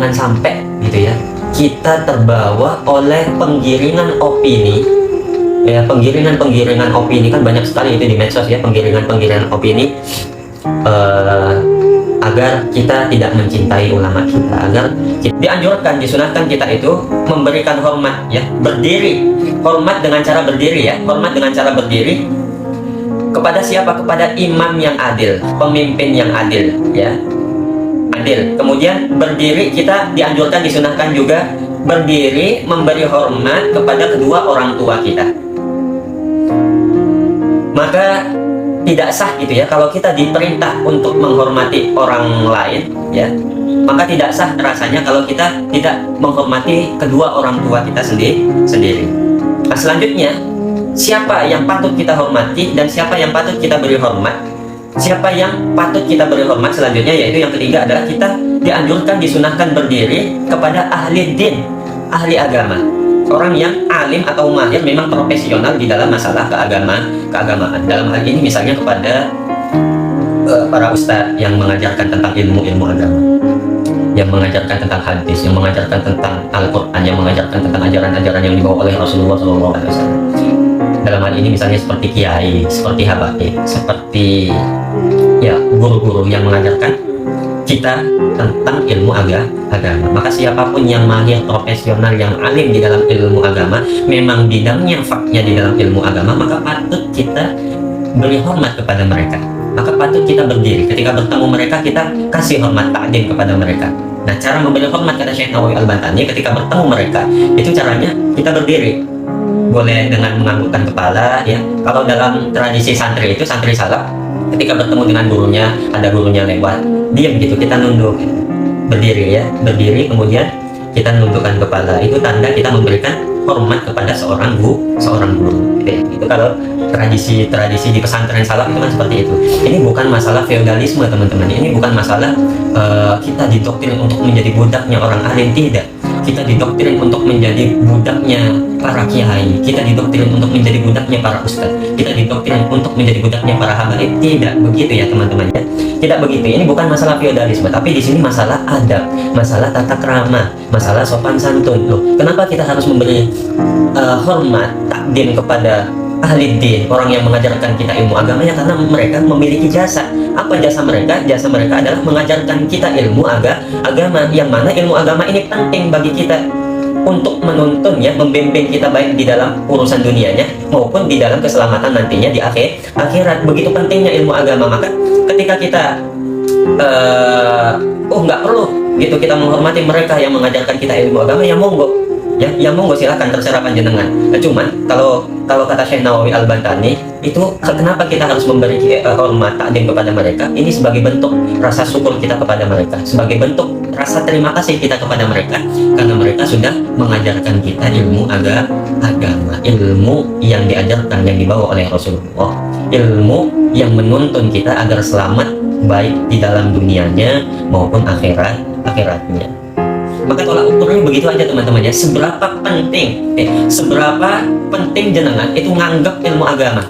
jangan sampai gitu ya kita terbawa oleh penggiringan opini ya. Penggiringan opini kan banyak sekali itu di medsos ya, penggiringan opini agar kita tidak mencintai ulama kita, agar dianjurkan, disunahkan kita itu memberikan hormat ya, berdiri, hormat dengan cara berdiri ya, hormat dengan cara berdiri kepada siapa? Kepada imam yang adil, pemimpin yang adil ya, adil. Kemudian berdiri, kita dianjurkan, disunahkan juga berdiri memberi hormat kepada kedua orang tua kita. Maka tidak sah gitu ya kalau kita diperintah untuk menghormati orang lain ya, maka tidak sah rasanya kalau kita tidak menghormati kedua orang tua kita sendiri. Nah, selanjutnya, siapa yang patut kita hormati dan siapa yang patut kita beri hormat? Siapa yang patut kita beri hormat selanjutnya, yaitu yang ketiga adalah kita dianjurkan, disunahkan berdiri kepada ahli din, ahli agama, orang yang alim atau mahir, memang profesional di dalam masalah keagamaan. Dalam hal ini misalnya kepada para ustadz yang mengajarkan tentang ilmu agama, yang mengajarkan tentang hadis, yang mengajarkan tentang Al-Quran, yang mengajarkan tentang ajaran-ajaran yang dibawa oleh Rasulullah SAW. Dalam hal ini misalnya seperti kiai, seperti habaib, seperti ya guru-guru yang mengajarkan kita tentang ilmu agama. Maka siapapun yang mahir, profesional, yang alim di dalam ilmu agama, memang bidangnya, faknya di dalam ilmu agama, maka patut kita beri hormat kepada mereka. Maka patut kita berdiri ketika bertemu mereka, kita kasih hormat, ta'zim kepada mereka. Nah, cara memberi hormat, kata Syekh Nawawi Al-Bantani, ketika bertemu mereka itu caranya kita berdiri. Boleh dengan menganggukkan kepala ya. Kalau dalam tradisi santri itu, santri salaf, ketika bertemu dengan gurunya, ada gurunya lewat, diam gitu, kita nunduk, berdiri ya, berdiri, kemudian kita nundukkan kepala. Itu tanda kita memberikan hormat kepada seorang guru. Itu kalau tradisi di pesantren salaf itu kan seperti itu. Ini bukan masalah feodalisme teman-teman, ini bukan masalah kita didoktrin untuk menjadi budaknya orang alim, tidak. Kita didoktrin untuk menjadi budaknya para kiai, kita didoktrin untuk menjadi budaknya para ustadz, kita didoktrin untuk menjadi budaknya para habaib. Tidak begitu ya teman-teman ya, tidak begitu. Ini bukan masalah feodalisme, tapi di sini masalah adab, masalah tata krama, masalah sopan santun. Loh, kenapa kita harus memberi hormat, takdim kepada ahli din, orang yang mengajarkan kita ilmu agama ya? Karena mereka memiliki jasa. Apa jasa mereka? Jasa mereka adalah mengajarkan kita ilmu agama, yang mana ilmu agama ini penting bagi kita untuk menuntun ya, membimbing kita baik di dalam urusan dunianya maupun di dalam keselamatan nantinya di akhirat. Begitu pentingnya ilmu agama. Maka ketika kita nggak perlu gitu kita menghormati mereka yang mengajarkan kita ilmu agama, ya monggo ya monggo, silakan, terserah panjenengan. Cuman kalau kata Syekh Nawawi Al-Bantani itu, kenapa kita harus memberi hormat, takdim kepada mereka? Ini sebagai bentuk rasa syukur kita kepada mereka, sebagai bentuk rasa terima kasih kita kepada mereka, karena mereka sudah mengajarkan kita ilmu agama, ilmu yang diajarkan, yang dibawa oleh Rasulullah, ilmu yang menuntun kita agar selamat baik di dalam dunianya maupun akhiratnya. Maka tolak ukurnya begitu aja teman-teman ya, seberapa penting jenengan itu nganggap ilmu agama,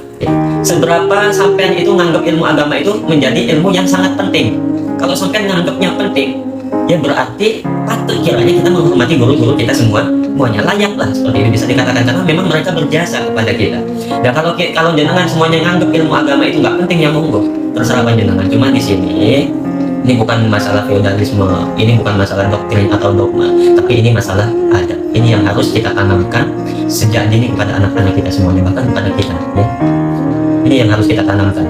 seberapa sampean itu nganggap ilmu agama itu menjadi ilmu yang sangat penting. Kalau sampean nganggapnya penting, ya berarti patut kiranya kita menghormati guru-guru kita semuanya, layak lah seperti itu bisa dikatakan, karena memang mereka berjasa kepada kita. Dan kalau jenengan semuanya nganggap ilmu agama itu nggak penting, ya monggo, terserah jenengan. Cuma di sini ini bukan masalah feodalisme, ini bukan masalah doktrin atau dogma, tapi ini masalah adab. Ini yang harus kita tanamkan sejak dini kepada anak-anak kita semuanya, bahkan kepada kita ya. Ini yang harus kita tanamkan.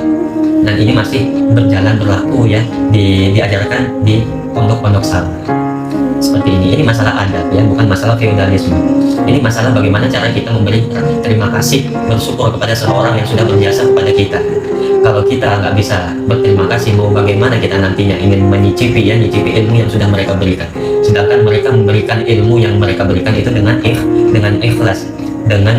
Dan ini masih berlaku ya, diajarkan di pondok-pondok salaf. Seperti ini masalah adab ya, bukan masalah feodalisme. Ini masalah bagaimana cara kita memberi terima kasih, bersyukur kepada seseorang yang sudah berjasa kepada kita. Kalau kita nggak bisa berterima kasih, mau bagaimana kita nantinya ingin nyicipi ilmu yang sudah mereka berikan. Sedangkan mereka memberikan ilmu yang mereka berikan itu dengan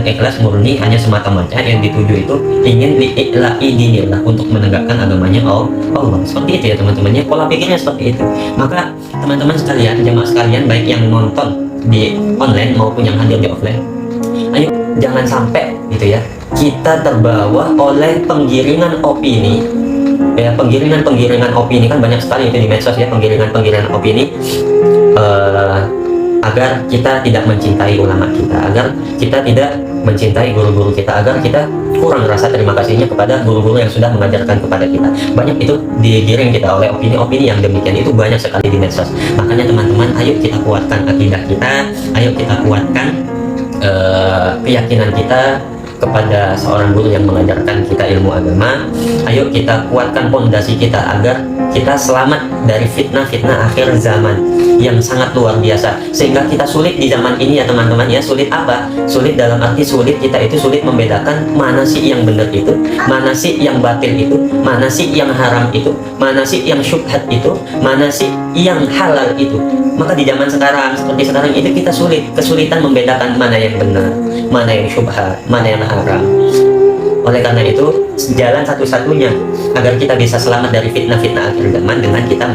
ikhlas murni, hanya semata-mata yang dituju itu ingin li'i'la'i dinillah, untuk menegakkan agamanya Allah. Seperti itu ya teman-teman ya, pola pikirnya seperti itu. Maka teman-teman sekalian, jamaah sekalian, baik yang nonton di online maupun yang hadir di offline, ayo jangan sampai gitu ya kita terbawa oleh penggiringan opini ya. Penggiringan opini kan banyak sekali itu di medsos ya, penggiringan opini agar kita tidak mencintai ulama kita, agar kita tidak mencintai guru-guru kita, agar kita kurang rasa terima kasihnya kepada guru-guru yang sudah mengajarkan kepada kita. Banyak itu digiring kita oleh opini-opini yang demikian, itu banyak sekali di medsos. Makanya teman-teman, ayo kita kuatkan akidah kita, ayo kita kuatkan keyakinan kita kepada seorang guru yang mengajarkan kita ilmu agama. Ayo kita kuatkan pondasi kita agar kita selamat dari fitnah-fitnah akhir zaman yang sangat luar biasa, sehingga kita sulit di zaman ini ya teman-teman ya. Sulit apa? Sulit dalam arti sulit, kita itu sulit membedakan mana sih yang benar itu, mana sih yang batil itu, mana sih yang haram itu, mana sih yang syubhat itu, mana sih yang halal itu. Maka di zaman sekarang seperti sekarang itu kita kesulitan membedakan mana yang benar, mana yang syubhat, mana yang haram. Oleh karena itu, jalan satu-satunya agar kita bisa selamat dari fitnah-fitnah akhir zaman dengan kita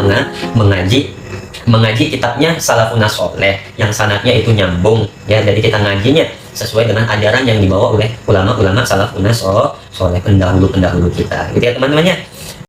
mengaji kitabnya Salafun Sholeh yang sanadnya itu nyambung ya. Jadi kita ngajinya sesuai dengan ajaran yang dibawa oleh ulama-ulama Salafun Sholeh, pendahulu-pendahulu kita. Gitu ya teman-teman ya.